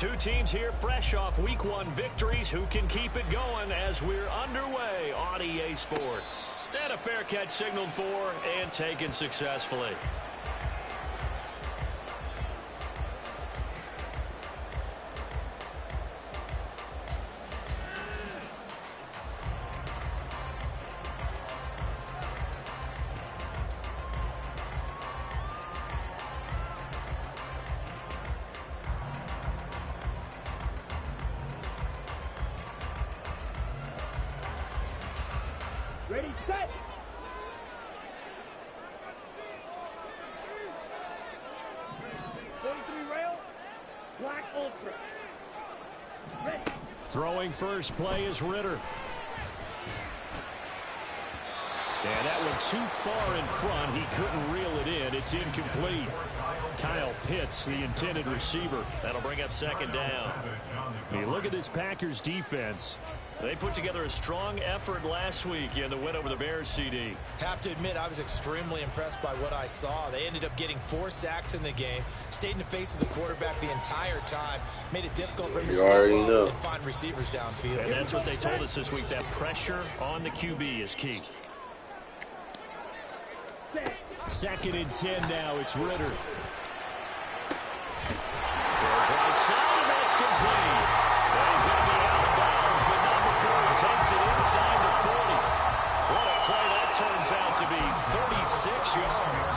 Two teams here fresh off Week 1 victories. Who can keep it going as we're underway on EA Sports? And a fair catch signaled for and taken successfully. Ready, set. Rail, black ultra. Ready. Throwing first play is Ritter. And that one too far in front. He couldn't reel it in. It's incomplete. Kyle Pitts, the intended receiver. That'll bring up second down. When you look at this Packers defense, they put together a strong effort last week in the win over the Bears, CD. Have to admit, I was extremely impressed by what I saw. They ended up getting 4 sacks in the game, stayed in the face of the quarterback the entire time, made it difficult for him to stay and find receivers downfield. And that's what they told us this week, that pressure on the QB is key. Second and 10 now, it's Ritter. Throws right side, and that's complete. Well, he's going to be out of bounds, but not before he takes it inside the 40. What a play that turns out to be, 36 yards.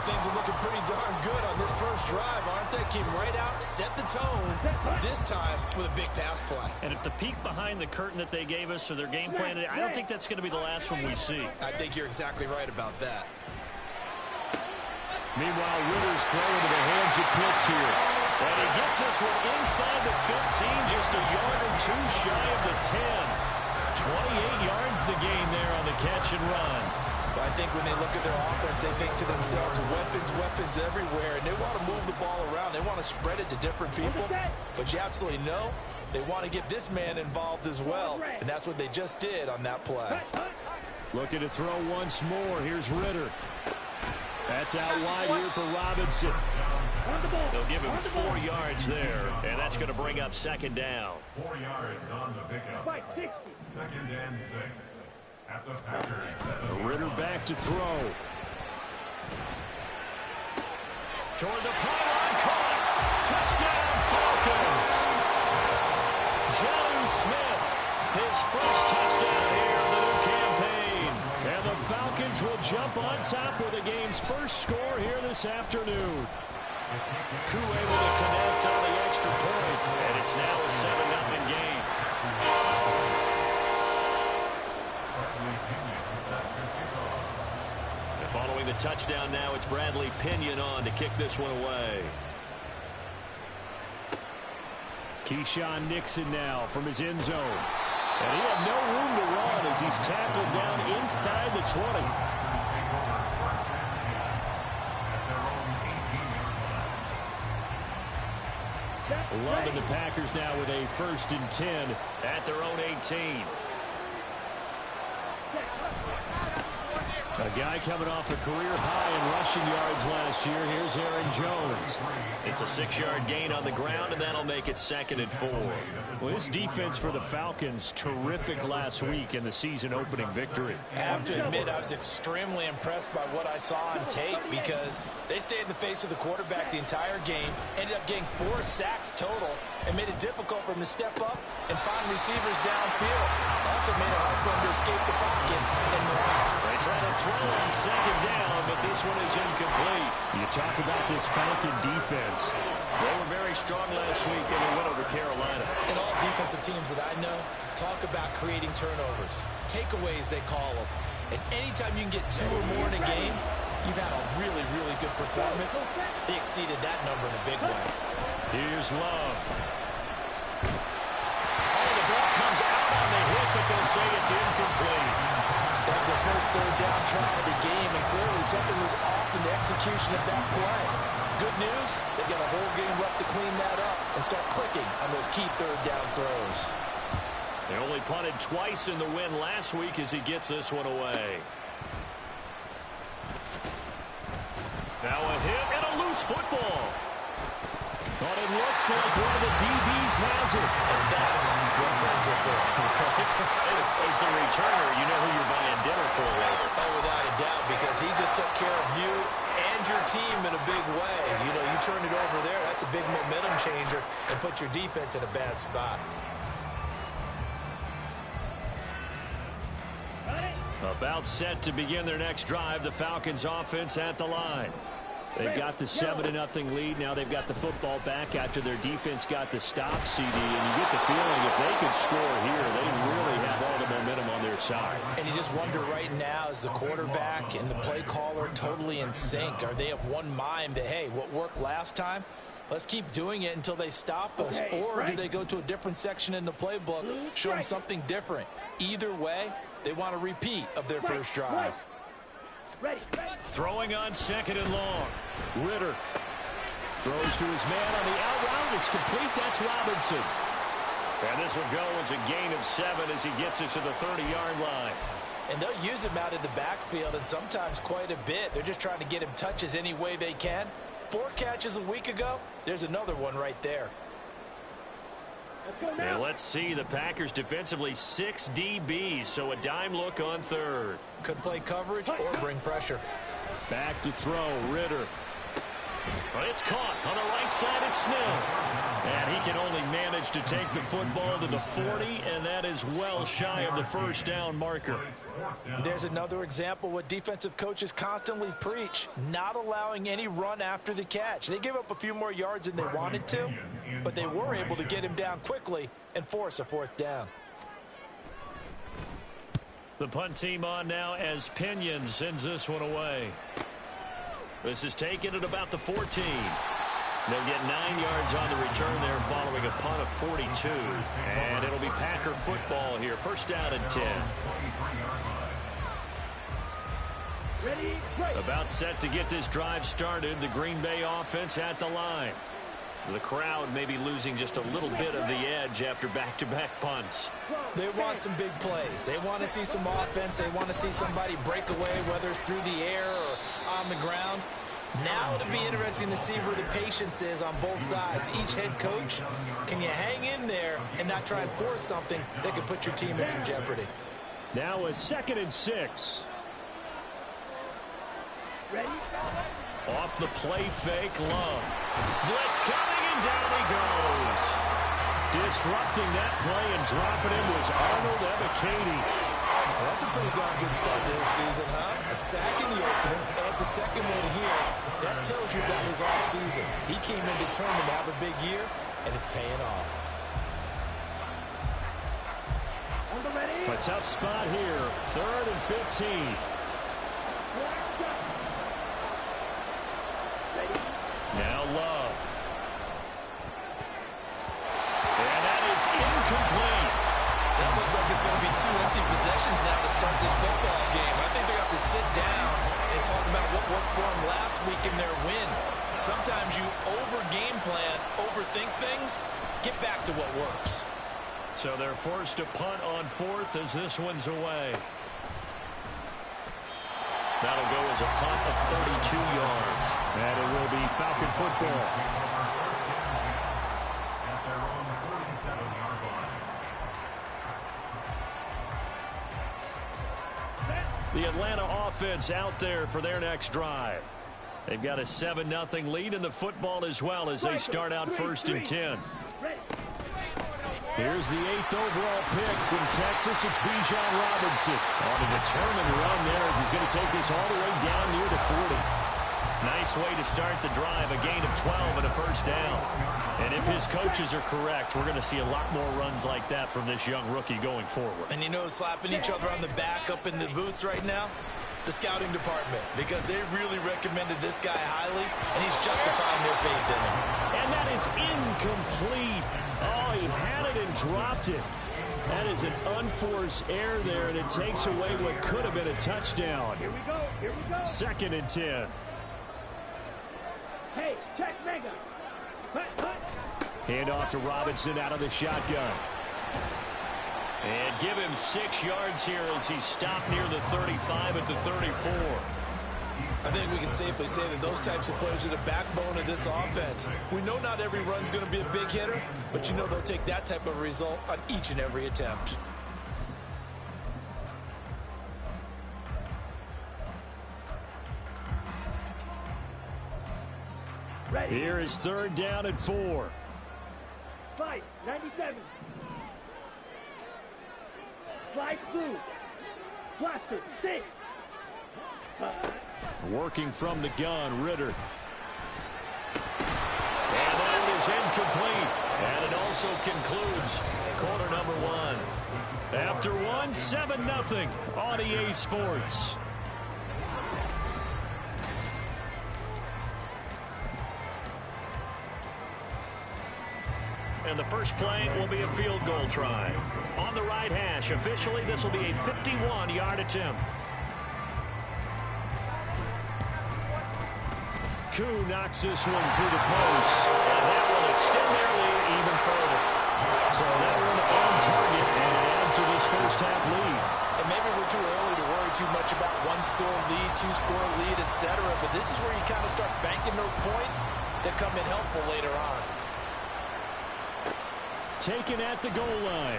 Things are looking pretty darn good on this first drive, aren't they? Came right out, set the tone, this time with a big pass play. And if the peek behind the curtain that they gave us or their game plan, I don't think that's going to be the last one we see. I think you're exactly right about that. Meanwhile, Ritter's throwing to the hands of Pitts here. And he gets this one inside the 15, just a yard or two shy of the 10. 28 yards the gain there on the catch and run. I think when they look at their offense, they think to themselves, weapons everywhere, and they want to move the ball around. They want to spread it to different people, but you absolutely know they want to get this man involved as well, and that's what they just did on that play. Looking to throw once more. Here's Ritter. That's out wide here for Robinson. They'll give him 4 yards there, and that's going to bring up second down. 4 yards on the pickup. Second and 6. At the Packers. Ritter back to throw. Toward the pylon, caught. Touchdown, Falcons. John Smith, his first touchdown here of the new campaign. And the Falcons will jump on top with the game's first score here this afternoon. Koo able to connect on the extra point, and it's now a 7-0 game. And following the touchdown now, it's Bradley Pinion on to kick this one away. Keyshawn Nixon now from his end zone. And he had no room to run as he's tackled down inside the 20. Loving the Packers now with a 1st and 10 at their own 18. A guy coming off a career high in rushing yards last year. Here's Aaron Jones. It's a 6-yard gain on the ground, and that'll make it 2nd and 4. Well, this defense for the Falcons, terrific last week in the season-opening victory. I have to admit, I was extremely impressed by what I saw on tape because they stayed in the face of the quarterback the entire game, ended up getting 4 sacks total, and made it difficult for him to step up and find receivers downfield. Also made it hard for him to escape the pocket and run. They try to throw on second down, but this one is incomplete. You talk about this Falcon defense. They were very strong last week in their win over Carolina. And all defensive teams that I know talk about creating turnovers. Takeaways, they call them. And anytime you can get 2 or more in a game, you've had a really, really good performance. They exceeded that number in a big way. Here's Love. Oh, the ball comes out on the hit, but they'll say it's incomplete. That was their first 3rd down try of the game, and clearly something was off in the execution of that play. Good news, they've got a whole game left to clean that up and start clicking on those key 3rd down throws. They only punted twice in the win last week as he gets this one away. Now a hit and a loose football. But it looks like one of the DBs has it. And that's what friends are for. As the returner, you know who you're buying dinner for later. Oh, without a doubt, because he just took care of you and your team in a big way. You know, you turned it over there. That's a big momentum changer and put your defense in a bad spot. About set to begin their next drive, the Falcons offense at the line. They've got the 7-0 lead. Now they've got the football back after their defense got the stop, CD. And you get the feeling if they could score here, they really have all the momentum on their side. And you just wonder right now, is the quarterback and the play caller totally in sync? Are they of one mind that, hey, what worked last time, let's keep doing it until they stop us? Or do they go to a different section in the playbook, show them something different? Either way, they want a repeat of their first drive. Throwing on 2nd and long. Ritter throws to his man on the out route. It's complete. That's Robinson. And this will go as a gain of 7 as he gets it to the 30-yard line. And they'll use him out in the backfield, and sometimes quite a bit. They're just trying to get him touches any way they can. 4 catches a week ago. There's another one right there. And let's see, the Packers defensively 6 DBs, so a dime look on 3rd. Could play coverage or bring pressure. Back to throw, Ritter. But it's caught on the right side. It's Smith. And he can only manage to take the football to the 40, and that is well shy of the first down marker. There's another example what defensive coaches constantly preach, not allowing any run after the catch. They gave up a few more yards than they wanted to, but they were able to get him down quickly and force a 4th down. The punt team on now as Pinion sends this one away. This is taken at about the 14. They'll get 9 yards on the return there following a punt of 42. And it'll be Packer football here. First down and 10. About set to get this drive started. The Green Bay offense at the line. The crowd may be losing just a little bit of the edge after back-to-back punts. They want some big plays. They want to see some offense. They want to see somebody break away, whether it's through the air or on the ground. Now it'll be interesting to see where the patience is on both sides. Each head coach, can you hang in there and not try and force something that could put your team in some jeopardy? Now a 2nd and 6. Off the play fake, Love. Blitz coming, and down he goes. Disrupting that play and dropping him was Arnold Ebiketie. Well, that's a pretty darn good start to this season, huh? A sack in the opener, adds a second one here. That tells you about his offseason. He came in determined to have a big year, and it's paying off. A tough spot here. 3rd and 15. Now Love. And that is incomplete. That looks like it's going to be 2 empty possessions now to start this football game. I think they're going to have to sit down and talk about what worked for them last week in their win. Sometimes you over-game plan, overthink things, get back to what works. So they're forced to punt on 4th as this one's away. That'll go as a punt of 32 yards. And it will be Falcon football. The Atlanta offense out there for their next drive. They've got a 7-0 lead in the football as well as they start out 1st and 10. Here's the 8th overall pick from Texas. It's Bijan Robinson on a determined run there as he's going to take this all the way down near the 40. Nice way to start the drive, a gain of 12 and a first down. And if his coaches are correct, we're going to see a lot more runs like that from this young rookie going forward. And you know, slapping each other on the back up in the boots right now? The scouting department, because they really recommended this guy highly, and he's justifying their faith in him. And that is incomplete. Oh, he had it and dropped it. That is an unforced error there, and it takes away what could have been a touchdown. Here we go. Here we go. 2nd and 10. Hey, check mega. Hand off to Robinson out of the shotgun. And give him 6 yards here as he stopped near the 35 at the 34. I think we can safely say that those types of players are the backbone of this offense. We know not every run's going to be a big hitter, but you know they'll take that type of result on each and every attempt. Ready. Here is 3rd down and 4. Fight, 97. Slide through. Cluster, 6. Working from the gun, Ritter. And that one is incomplete. And it also concludes quarter number 1. After 1, 7-0 on EA Sports. And the first play will be a field goal try. On the right hash, officially, this will be a 51-yard attempt. Koo knocks this one through the post. And that will extend their lead even further. So that one on target, and it adds to this first half lead. And maybe we're too early to worry too much about 1-score lead, 2-score lead, etc. But this is where you kind of start banking those points that come in helpful later on. Taken at the goal line.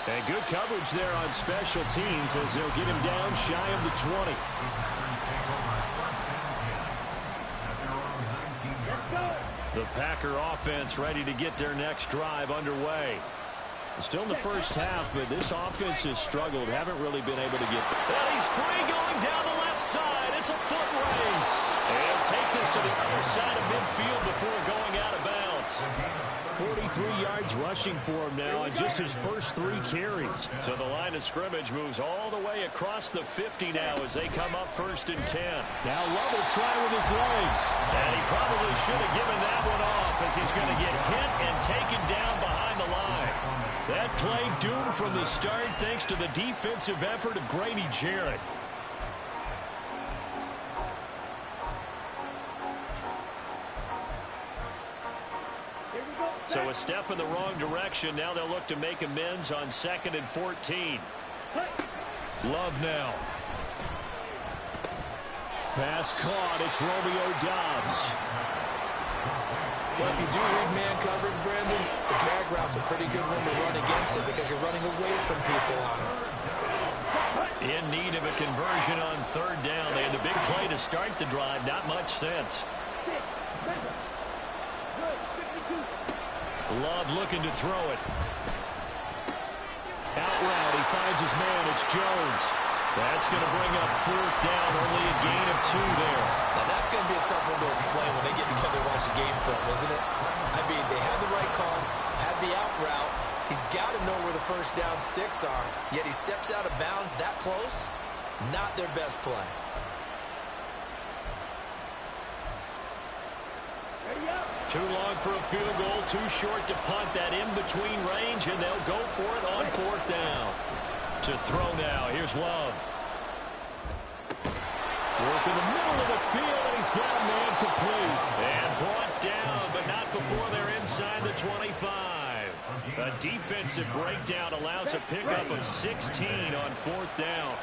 And good coverage there on special teams as they'll get him down shy of the 20. The Packer offense ready to get their next drive underway. Still in the first half, but this offense has struggled. Haven't really been able to get... And he's free going down the left side. It's a foot race. And take this to the other side of midfield before going out of bounds. 43 yards rushing for him now on just his first 3 carries. So the line of scrimmage moves all the way across the 50 now as they come up 1st and 10. Now Love will try with his legs. And he probably should have given that one off as he's going to get hit and taken down behind the line. That play doomed from the start thanks to the defensive effort of Grady Jarrett. So a step in the wrong direction. Now they'll look to make amends on 2nd and 14. Love now. Pass caught. It's Romeo Doubs. Well, if you do read man coverage, Brandon, the drag route's a pretty good one to run against it because you're running away from people on it. In need of a conversion on 3rd down. They had the big play to start the drive. Not much sense. Love looking to throw it. Out route, he finds his man. It's Jones. That's going to bring up 4th down. Only a gain of 2 there. Now, that's going to be a tough one to explain when they get together and watch the game film, isn't it? I mean, they had the right call, had the out route. He's got to know where the first down sticks are, yet he steps out of bounds that close. Not their best play. Too long for a field goal, too short to punt that in-between range, and they'll go for it on 4th down. To throw now, here's Love. Work in the middle of the field, and he's got a man complete. And brought down, but not before they're inside the 25. A defensive breakdown allows a pickup of 16 on 4th down.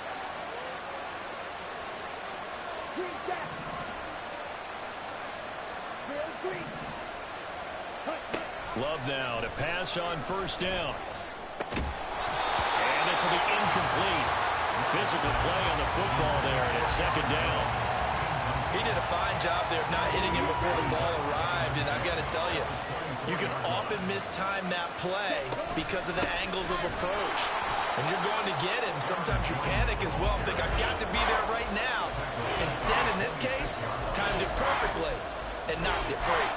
Love now to pass on 1st down. And this will be incomplete. Physical play on the football there, and it's 2nd down. He did a fine job there of not hitting him before the ball arrived, and I've got to tell you, you can often mistime that play because of the angles of approach. When you're going to get him, sometimes you panic as well and think, I've got to be there right now. Instead, in this case, timed it perfectly and knocked it free.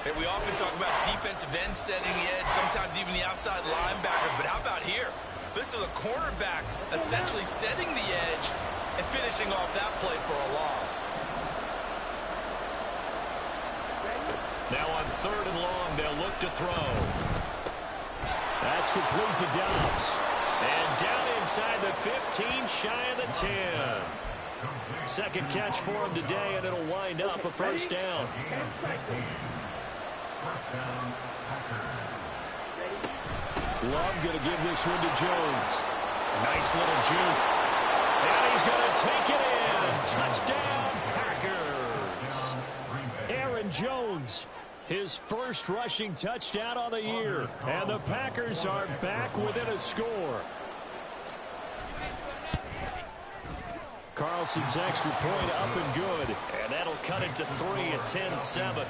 And we often talk about defensive ends setting the edge, sometimes even the outside linebackers. But how about here? This is a cornerback essentially setting the edge and finishing off that play for a loss. Now on 3rd and long, they'll look to throw. That's complete to Doubs. And down inside the 15, shy of the 10. 2nd catch for him today, and it'll wind up a 1st down. Love going to give this one to Jones. Nice little juke. And he's going to take it in. Touchdown, Packers. Aaron Jones, his first rushing touchdown on the year. And the Packers are back within a score. Carlson's extra point up and good. And that'll cut it to 3 at 10-7.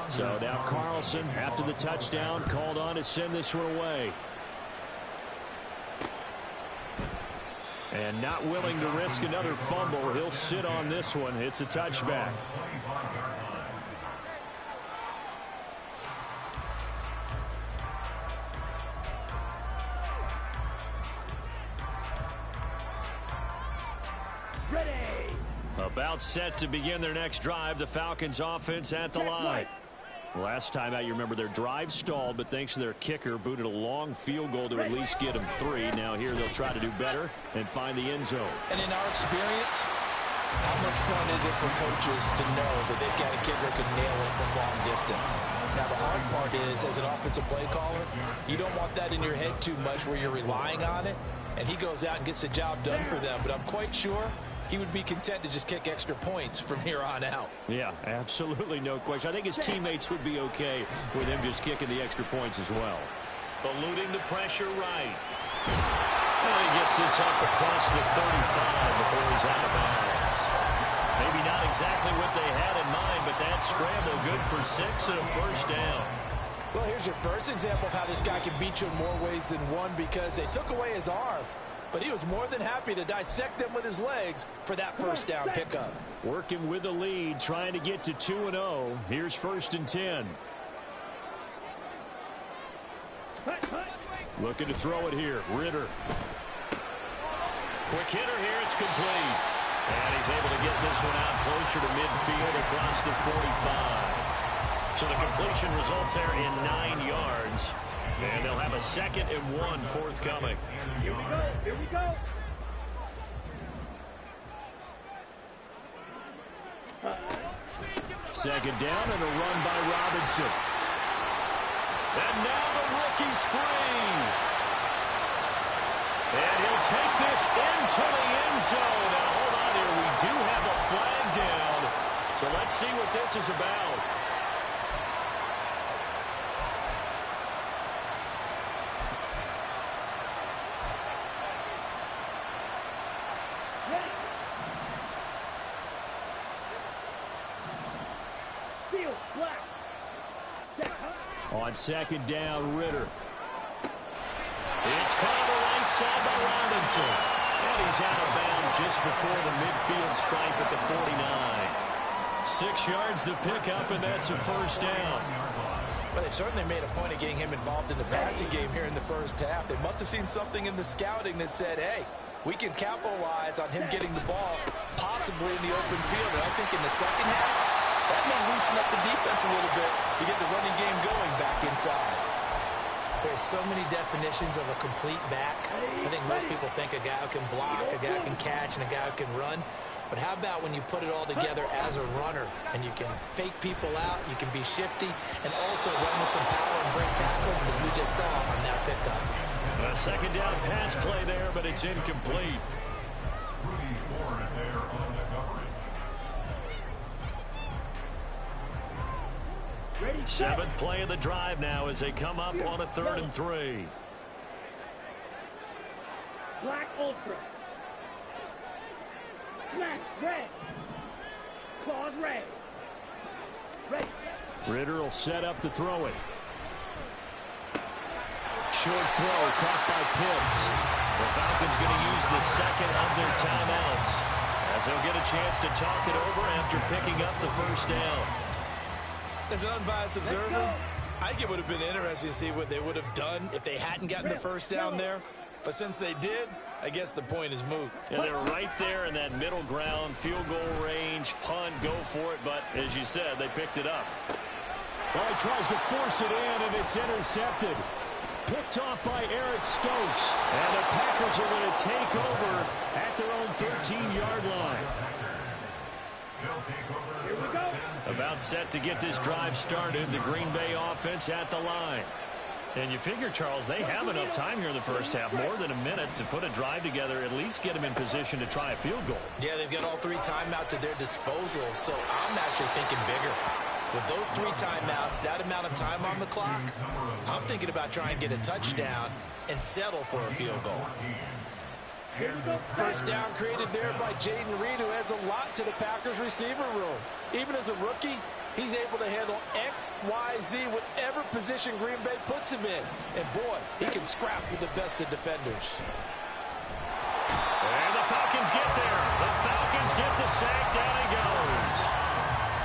So now Carlson, after the touchdown, called on to send this one away. And not willing to risk another fumble. He'll sit on this one. It's a touchback. Ready. About set to begin their next drive. The Falcons offense at the line. Last time out, you remember their drive stalled, but thanks to their kicker, booted a long field goal to at least get them 3. Now here they'll try to do better and find the end zone. And in our experience, how much fun is it for coaches to know that they've got a kicker who can nail it from long distance? Now the hard part is, as an offensive play caller, you don't want that in your head too much where you're relying on it, and he goes out and gets the job done for them. But I'm quite sure he would be content to just kick extra points from here on out. Yeah, absolutely no question. I think his teammates would be okay with him just kicking the extra points as well. Eluding the pressure right. And he gets this up across the 35 before he's out of bounds. Maybe not exactly what they had in mind, but that scramble good for 6 and a first down. Well, here's your first example of how this guy can beat you in more ways than one, because they took away his arm, but he was more than happy to dissect them with his legs for that first down pickup. Working with the lead, trying to get to 2-0. Here's 1st and 10. Looking to throw it here. Ritter. Quick hitter here. It's complete. And he's able to get this one out closer to midfield across the 45. So the completion results there in 9 yards. And they'll have a 2nd and 1 forthcoming. Here we go. Here we go. Second down and a run by Robinson. And now the rookie's free. And he'll take this into the end zone. Now hold on here. We do have a flag down. So let's see what this is about. On 2nd down, Ritter. It's caught on the right side by Robinson. And he's out of bounds just before the midfield stripe at the 49. 6 yards the pickup, and that's a first down. But they certainly made a point of getting him involved in the passing game here in the first half. They must have seen something in the scouting that said, hey, we can capitalize on him getting the ball, possibly in the open field. And I think in the second half, that may loosen up the defense a little bit to get the running game going back inside. There's so many definitions of a complete back. I think most people think a guy who can block, a guy who can catch, and a guy who can run. But how about when you put it all together as a runner, and you can fake people out, you can be shifty, and also run with some power and break tackles, as we just saw on that pickup. A 2nd down pass play there, but it's incomplete. Ready, 7th play of the drive now as they come up on a 3rd and 3. Black Ultra. Black red. Claws red. Ready. Ritter will set up to throw it. Short throw caught by Pitts. The Falcons going to use the 2nd of their timeouts as they'll get a chance to talk it over after picking up the first down. As an unbiased observer, I think it would have been interesting to see what they would have done if they hadn't gotten the first down there. But since they did, I guess the point is moot. And they're right there in that middle ground, field goal range, punt, go for it. But as you said, they picked it up. Well, he tries to force it in, and it's intercepted. Picked off by Eric Stokes. And the Packers are going to take over at their own 13-yard line. Here we go. About set to get this drive started. The Green Bay offense at the line. And you figure, Charles, they have enough time here in the first half, more than a minute, to put a drive together, at least get them in position to try a field goal. Yeah, they've got all 3 timeouts at their disposal, so I'm actually thinking bigger. With those 3 timeouts, that amount of time on the clock, I'm thinking about trying to get a touchdown and settle for a field goal. First down created there by Jaden Reed, who adds a lot to the Packers receiver room. Even as a rookie, he's able to handle X, Y, Z, whatever position Green Bay puts him in. And boy, he can scrap with the best of defenders. And the Falcons get there. The Falcons get the sack. Down he goes.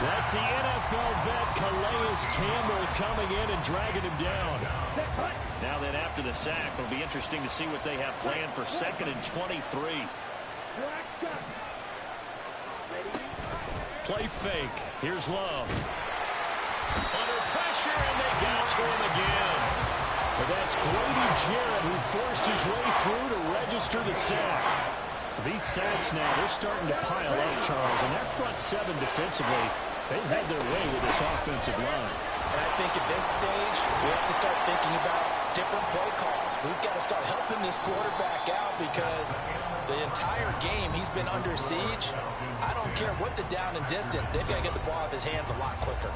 That's the NFL vet Calais Campbell coming in and dragging him down. Now then, after the sack, it'll be interesting to see what they have planned for 2nd and 23. Play fake. Here's Love. Under pressure, and they got to him again. But that's Grady Jarrett who forced his way through to register the sack. These sacks now, they're starting to pile up, Charles. And that front 7 defensively, they've had their way with this offensive line. And I think at this stage, we have to start thinking about different play calls. We've got to start helping this quarterback out because the entire game he's been under siege. I don't care what the down and distance. They've got to get the ball out of his hands a lot quicker.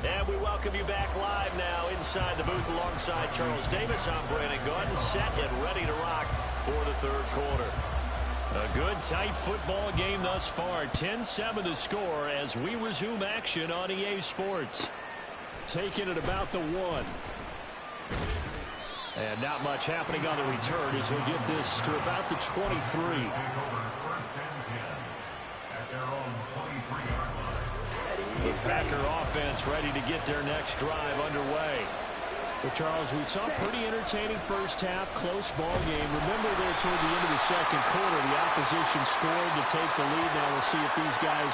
And we welcome you back live now inside the booth alongside Charles Davis. I'm Brandon Gordon, set and ready to rock for the 3rd quarter. A good, tight football game thus far. 10-7 the score as we resume action on EA Sports. Taking it about the 1. And not much happening on the return as he'll get this to about the 23. The Packer offense ready to get their next drive underway. Well, Charles, we saw a pretty entertaining first half, close ball game. Remember there toward the end of the 2nd quarter, the opposition scored to take the lead. Now we'll see if these guys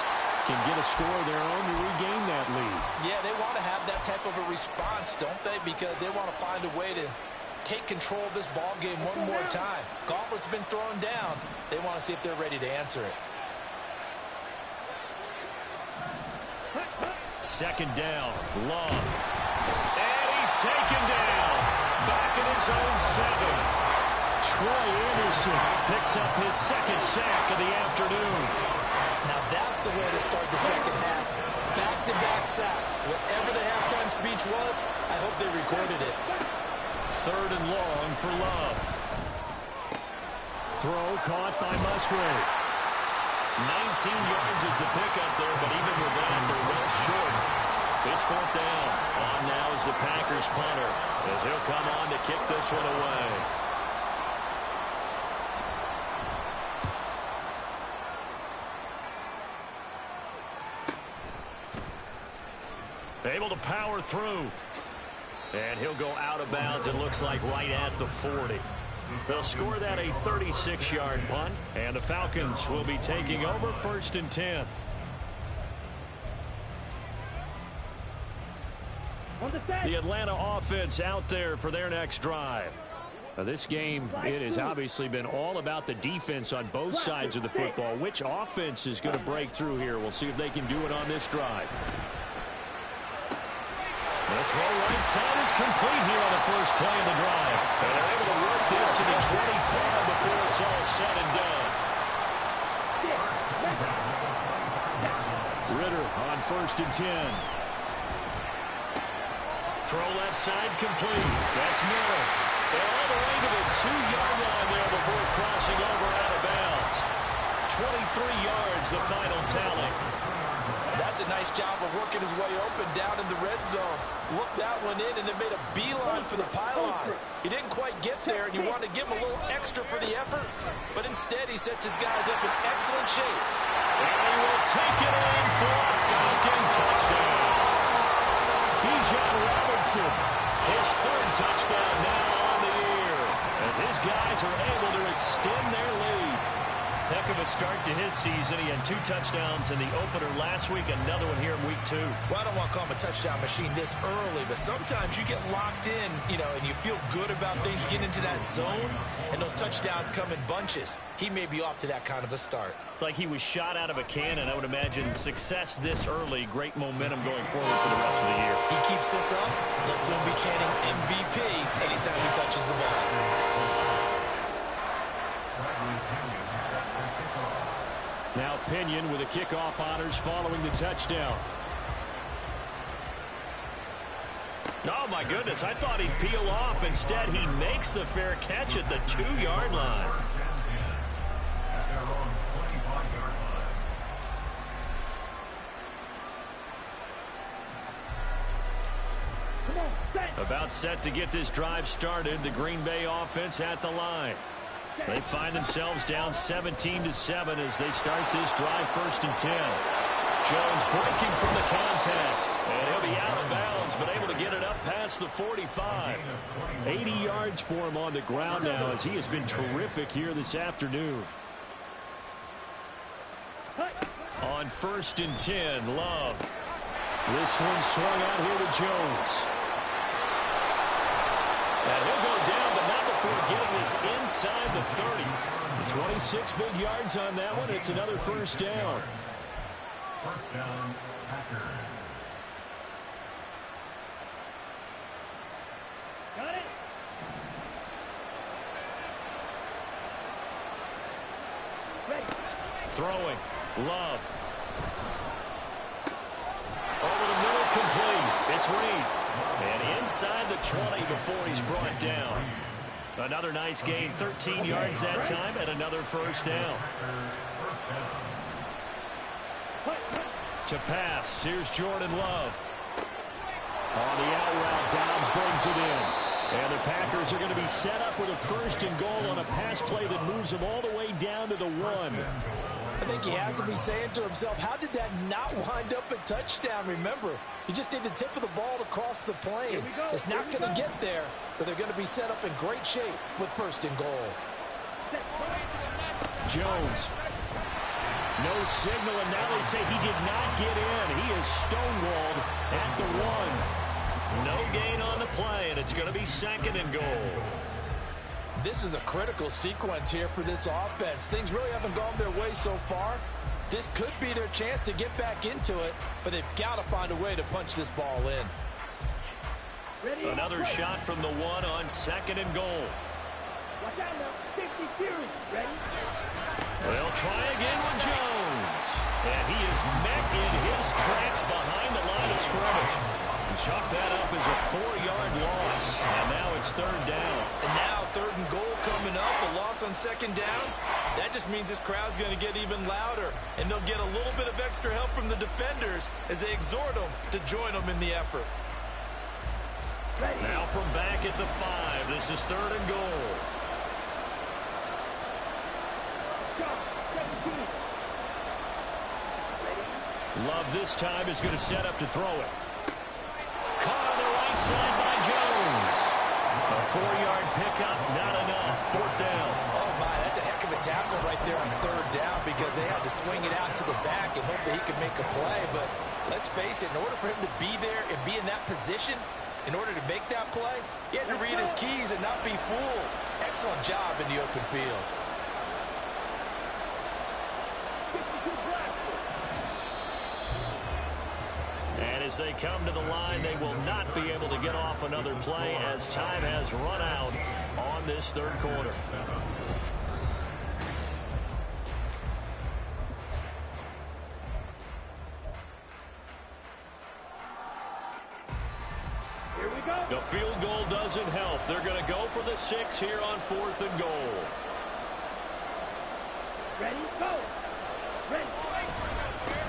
can get a score of their own to regain that lead. Yeah, they want to have that type of a response, don't they? Because they want to find a way to take control of this ball game one more time. Gauntlet's been thrown down. They want to see if they're ready to answer it. 2nd down, Long. And he's taken down. Back in his own 7. Troy Anderson picks up his 2nd sack of the afternoon. Now that's the way to start the 2nd half. Back-to-back sacks. Whatever the halftime speech was, I hope they recorded it. 3rd and long for Love. Throw caught by Musgrave. 19 yards is the pickup there, but even with that, they're well short. It's 4th down. On now is the Packers punter as he'll come on to kick this one away. Able to power through. And he'll go out of bounds, it looks like right at the 40. They'll score that a 36-yard punt, and the Falcons will be taking over 1st and 10. The Atlanta offense out there for their next drive. Now, this game, it has obviously been all about the defense on both sides of the football. Which offense is going to break through here? We'll see if they can do it on this drive. The throw right side is complete here on the first play of the drive. And they're able to work this to the 25 before it's all said and done. Ritter on 1st and 10. Throw left side complete. That's Miller. They're all the way to the 2-yard line there before crossing over out of bounds. 23 yards, the final tally. That's a nice job of working his way open down in the red zone. Looked that one in and then made a beeline for the pylon. He didn't quite get there, and you want to give him a little extra for the effort, but instead he sets his guys up in excellent shape. And he will take it in for a Falcon touchdown. Bijan Robinson, his 3rd touchdown now on the year, as his guys are able to extend their lead. Heck of a start to his season. He had 2 touchdowns in the opener last week, another one here in week 2. Well, I don't want to call him a touchdown machine this early, but sometimes you get locked in, and you feel good about things. You get into that zone, and those touchdowns come in bunches. He may be off to that kind of a start. It's like he was shot out of a cannon. I would imagine success this early, great momentum going forward for the rest of the year. He keeps this up, they'll soon be chanting MVP anytime he touches the ball. Now Pinion with the kickoff honors following the touchdown. Oh, my goodness. I thought he'd peel off. Instead, he makes the fair catch at the 2-yard line. About set to get this drive started. The Green Bay offense at the line. They find themselves down 17-7 as they start this drive, 1st and 10. Jones breaking from the contact. And he'll be out of bounds, but able to get it up past the 45. 80 yards for him on the ground now as he has been terrific here this afternoon. On 1st and 10, Love. This one swung out here to Jones. And he'll go down, but not before getting this inside the 30. 26 big yards on that one. It's another 1st down. 1st down, Packers. Got it. Ready. Throwing. Love. Over the middle, complete. It's Reed. And inside the 20 before he's brought down. Another nice gain, 13 yards that time, and another 1st down. To pass, here's Jordan Love. On the out route, Dobbs brings it in. And the Packers are going to be set up with a 1st and goal on a pass play that moves them all the way down to the 1. I think he has to be saying to himself, how did that not wind up a touchdown? Remember, he just did the tip of the ball to cross the plane. It's not going to get there, but they're going to be set up in great shape with 1st and goal. Jones. No signal, and now they say he did not get in. He is stonewalled at the 1. No gain on the play, and it's going to be 2nd and goal. This is a critical sequence here for this offense. Things really haven't gone their way so far. This could be their chance to get back into it, but they've got to find a way to punch this ball in. Ready. Another shot from the 1 on 2nd and goal. Watch out now. 50 series. Ready. They'll try again with Jones. And he is met in his tracks behind the line of scrimmage. He chalked that up as a 4-yard loss. And now it's 3rd down. And now 3rd and goal coming up. The loss on 2nd down. That just means this crowd's going to get even louder. And they'll get a little bit of extra help from the defenders as they exhort them to join them in the effort. Ready. Now from back at the 5. This is 3rd and goal. Go. 17. Ready. Love this time is going to set up to throw it. Caught on the right side by Jones. A 4-yard pickup, not enough. 4th down. Oh, my, that's a heck of a tackle right there on 3rd down because they had to swing it out to the back and hope that he could make a play. But let's face it, in order for him to be there and be in that position, in order to make that play, he had to read his keys and not be fooled. Excellent job in the open field. 52 blocks. And as they come to the line, they will not be able to get off another play as time has run out on this 3rd quarter. Here we go. The field goal doesn't help. They're going to go for the 6 here on 4th and goal. Ready. Go. Ready.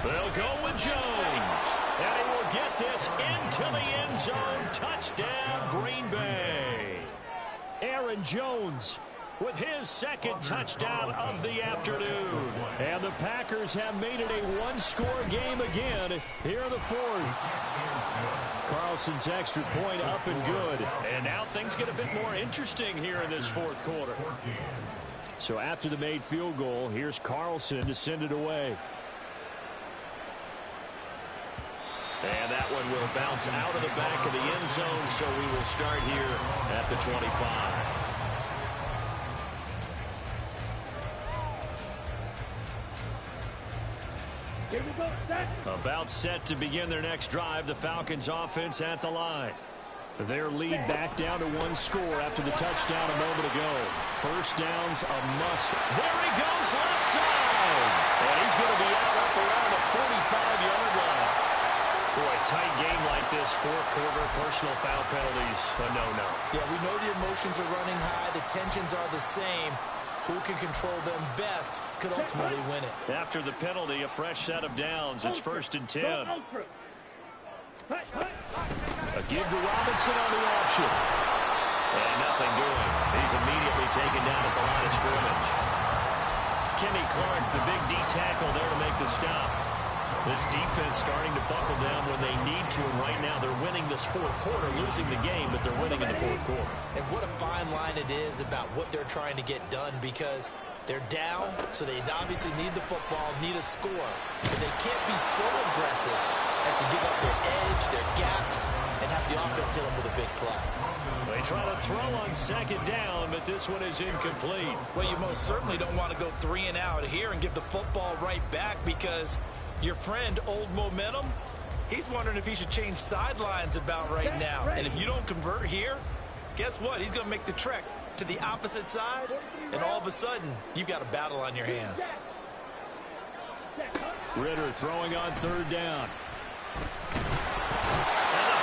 They'll go with Jones. And he will get this into the end zone. Touchdown, Green Bay. Aaron Jones with his 2nd touchdown of the afternoon. And the Packers have made it a 1-score game again here in the 4th. Carlson's extra point up and good. And now things get a bit more interesting here in this 4th quarter. So after the made field goal, here's Carlson to send it away. And that one will bounce out of the back of the end zone, so we will start here at the 25. Here we go, set. About set to begin their next drive, the Falcons offense at the line. Their lead back down to one score after the touchdown a moment ago. First down's a must. There he goes, left side. And he's going to be out up around the 45-yard line. Boy, tight game like this, fourth quarter, personal foul penalties, a no-no. Yeah, we know the emotions are running high. The tensions are the same. Who can control them best could ultimately win it. After the penalty, a fresh set of downs. It's 1st and 10. A give to Robinson on the option. And nothing doing. He's immediately taken down at the line of scrimmage. Kenny Clark, the big D tackle there to make the stop. This defense starting to buckle down when they need to, and right now they're winning this fourth quarter, losing the game, but they're winning in the fourth quarter. And what a fine line it is about what they're trying to get done, because they're down, so they obviously need the football, need a score, but they can't be so aggressive as to give up their edge, their gaps, and have the offense hit them with a big play. They try to throw on 2nd down, but this one is incomplete. Well, you most certainly don't want to go 3 and out here and give the football right back, because your friend, Old Momentum, he's wondering if he should change sidelines about right now. And if you don't convert here, guess what? He's going to make the trek to the opposite side, and all of a sudden, you've got a battle on your hands. Ritter throwing on 3rd down. And the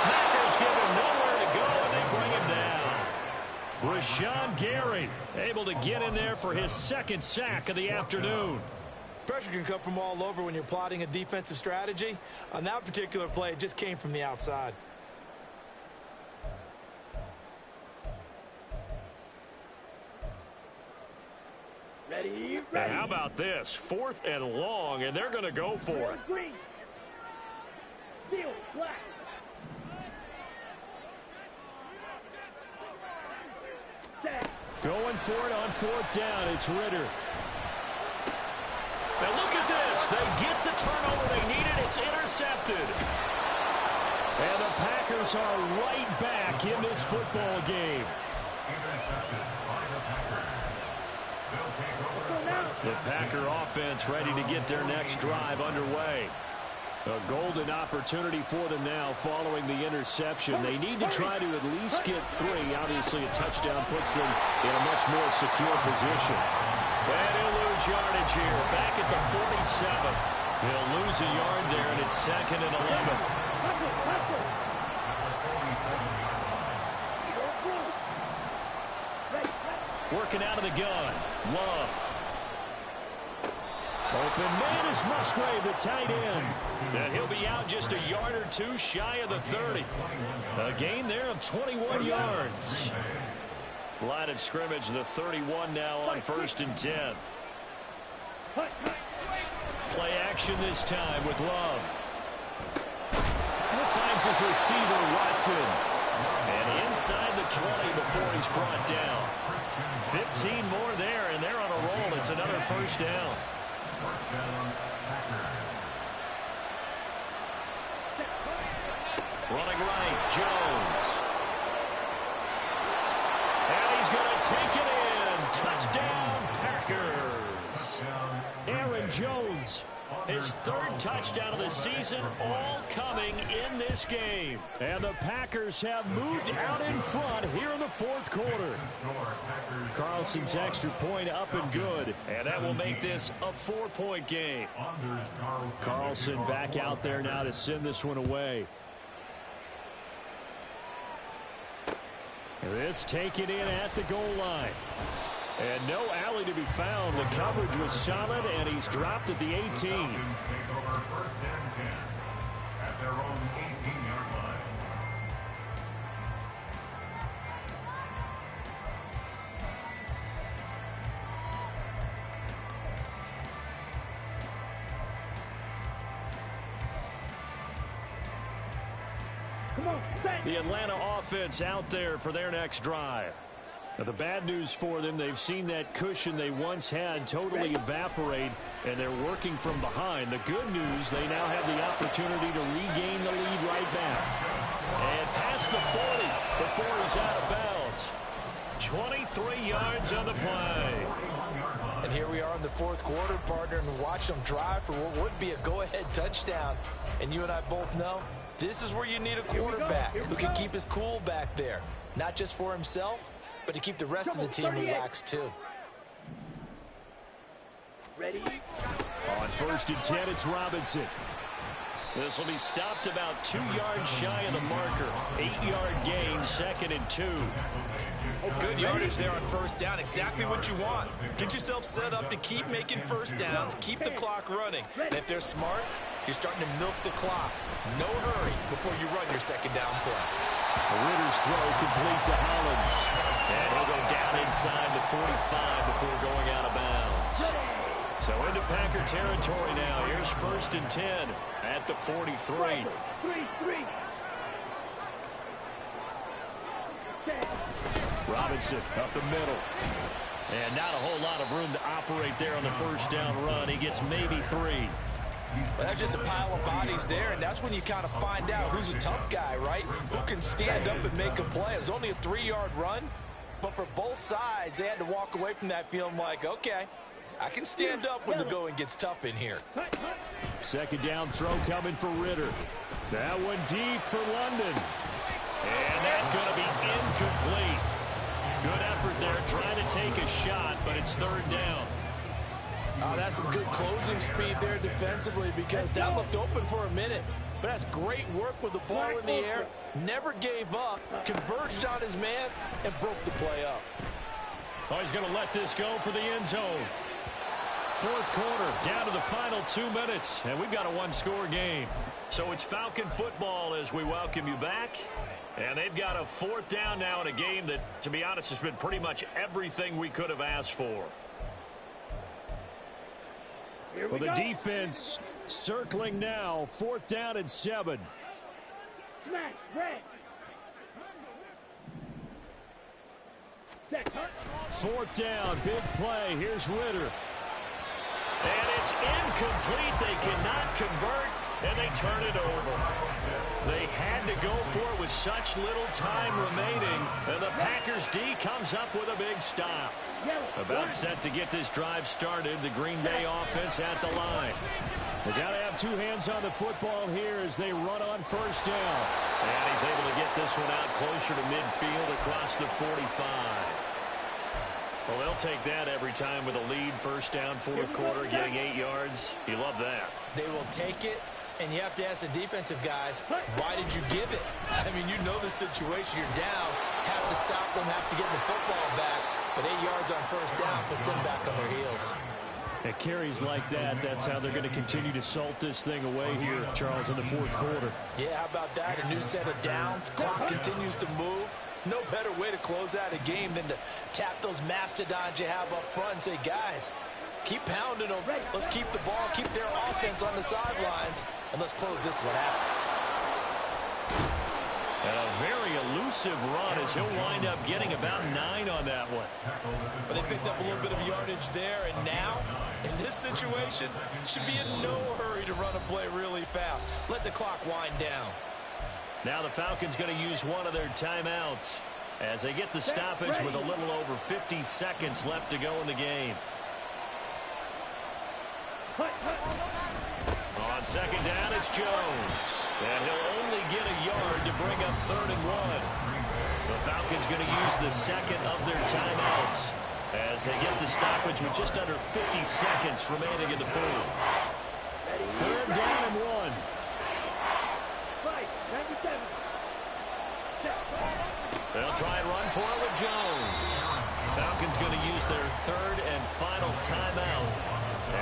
Packers give him nowhere to go, and they bring him down. Rashawn Gary able to get in there for his 2nd sack of the afternoon. Pressure can come from all over when you're plotting a defensive strategy. On that particular play, it just came from the outside. Ready, And ready. how about this? 4th and long, and they're going to go for it. Green. Steel, black. Set. Going for it on 4th down. It's Ritter. Now look at this. They get the turnover they needed. It's intercepted. And the Packers are right back in this football game. Intercepted by the Packers. They'll take over. The Packer offense ready to get their next drive underway. A golden opportunity for them now following the interception. They need to try to at least get 3. Obviously, a touchdown puts them in a much more secure position. And he'll lose yardage here. Back at the 47. He'll lose a yard there, and it's 2nd and 11. Working out of the gun. Love. Open man is Musgrave, the tight end. And he'll be out just a yard or 2 shy of the 30. A gain there of 21 yards. Line of scrimmage, the 31 now on 1st and 10. Play action this time with Love. Finds his receiver, Watson. And inside the 20 before he's brought down. 15 more there, and they're on a roll. It's another 1st down. Running right, Jones. And he's going to take it in. Touchdown, Packers. Aaron Jones, his 3rd touchdown of the season, all coming in this game. And the Packers have moved out in front here in the 4th quarter. Carlson's extra point up and good. And that will make this a 4-point game. Carlson back out there now to send this one away. This taken in at the goal line. And no alley to be found. The coverage was solid, and he's dropped at the 18. Take over 1st and 10 at their own 18-yard line. Come on, set. The Atlanta offense out there for their next drive. The bad news for them, they've seen that cushion they once had totally evaporate, and they're working from behind. The good news, they now have the opportunity to regain the lead right back. And past the 40 before he's out of bounds. 23 yards on the play. And here we are in the fourth quarter, partner, and watch them drive for what would be a go-ahead touchdown. And you and I both know this is where you need a quarterback who can keep his cool back there. Not just for himself, but to keep the rest of the team relaxed too. Ready? On 1st and 10, it's Robinson. This will be stopped about 2 yards shy of the marker. 8-yard gain, 2nd and 2. Good yardage there on 1st down. Exactly what you want. Get yourself set up to keep making 1st downs, keep the clock running. And if they're smart, you're starting to milk the clock. No hurry before you run your 2nd down play. Ritter's throw complete to Hollins. And he'll go down inside the 45 before going out of bounds. So into Packer territory now. Here's 1st and 10 at the 43. 3-3. Robinson up the middle. And not a whole lot of room to operate there on the 1st down run. He gets maybe 3. Well, that's just a pile of bodies there, and that's when you kind of find out who's a tough guy, right? Who can stand up and make a play. It was only a 3-yard run, but for both sides, they had to walk away from that feeling like, okay, I can stand up when the going gets tough in here. 2nd down throw coming for Ritter. That one deep for London. And that's going to be incomplete. Good effort there, trying to take a shot, but it's 3rd down. Oh, that's some good closing speed there defensively because that looked open for a minute. But that's great work with the ball in the air. Never gave up, converged on his man, and broke the play up. Oh, he's going to let this go for the end zone. 4th quarter, down to the final 2 minutes, and we've got a 1-score game. So it's Falcon football as we welcome you back. And they've got a 4th down now in a game that, to be honest, has been pretty much everything we could have asked for. Well, the defense circling now. 4th down and 7. Smash, red. 4th down, big play. Here's Ritter. And it's incomplete. They cannot convert, and they turn it over. They had to go for it with such little time remaining, and the Packers D comes up with a big stop. About set to get this drive started. The Green Bay offense at the line. They got to have 2 hands on the football here as they run on 1st down. And he's able to get this one out closer to midfield across the 45. Well, they'll take that every time with a lead. 1st down, 4th quarter, getting 8 yards. You love that. They will take it, and you have to ask the defensive guys, why did you give it? I mean, you know the situation. You're down, have to stop them, have to get the football back. But 8 yards on 1st down puts them back on their heels. At carries like that, that's how they're going to continue to salt this thing away here, Charles, in the 4th quarter. Yeah, how about that? A new set of downs. Clock continues to move. No better way to close out a game than to tap those mastodons you have up front and say, guys, keep pounding them. Let's keep the ball, keep their offense on the sidelines, and let's close this one out. And a very elusive run as he'll wind up getting about 9 on that one. But they picked up a little bit of yardage there, and now, in this situation, should be in no hurry to run a play really fast. Let the clock wind down. Now the Falcons going to use one of their timeouts as they get the stoppage with a little over 50 seconds left to go in the game. On 2nd down, it's Jones. And he'll only get a yard to bring up 3rd and 1. The Falcons going to use the 2nd of their timeouts as they get the stoppage with just under 50 seconds remaining in the 4th. 3rd down and 1. They'll try and run for it with Jones. Falcons going to use their 3rd and final timeout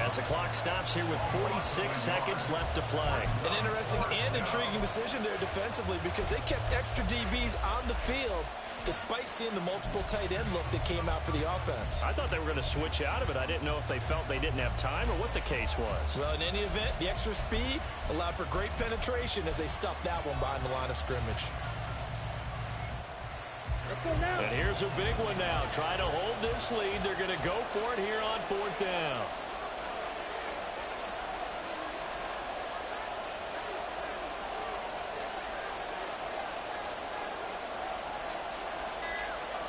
as the clock stops here with 46 seconds left to play. An interesting and intriguing decision there defensively because they kept extra DBs on the field despite seeing the multiple tight end look that came out for the offense. I thought they were going to switch out of it. I didn't know if they felt they didn't have time or what the case was. Well, in any event, the extra speed allowed for great penetration as they stuffed that one behind the line of scrimmage. And here's a big one now. Trying to hold this lead. They're going to go for it here on 4th down.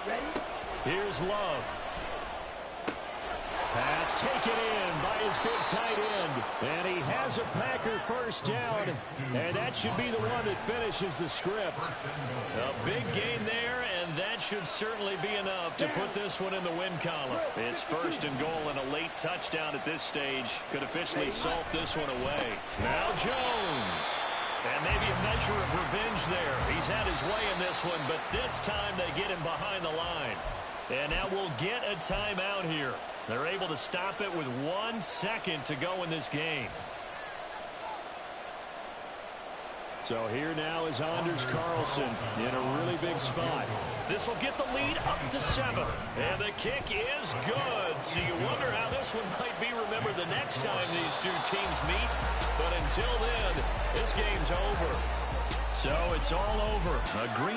Ready? Here's Love. Pass taken in by his big tight end. And he has a Packer first down. And that should be the one that finishes the script. A big gain there, and that should certainly be enough to put this one in the win column. It's 1st and goal, and a late touchdown at this stage could officially salt this one away. Now Jones. And maybe a measure of revenge there. He's had his way in this one, but this time they get him behind the line. And now we'll get a timeout here. They're able to stop it with 1 second to go in this game. So here now is Anders Carlson in a really big spot. This will get the lead up to 7. And the kick is good. So you wonder how this one might be remembered the next time these two teams meet. But until then, this game's over. So it's all over. A green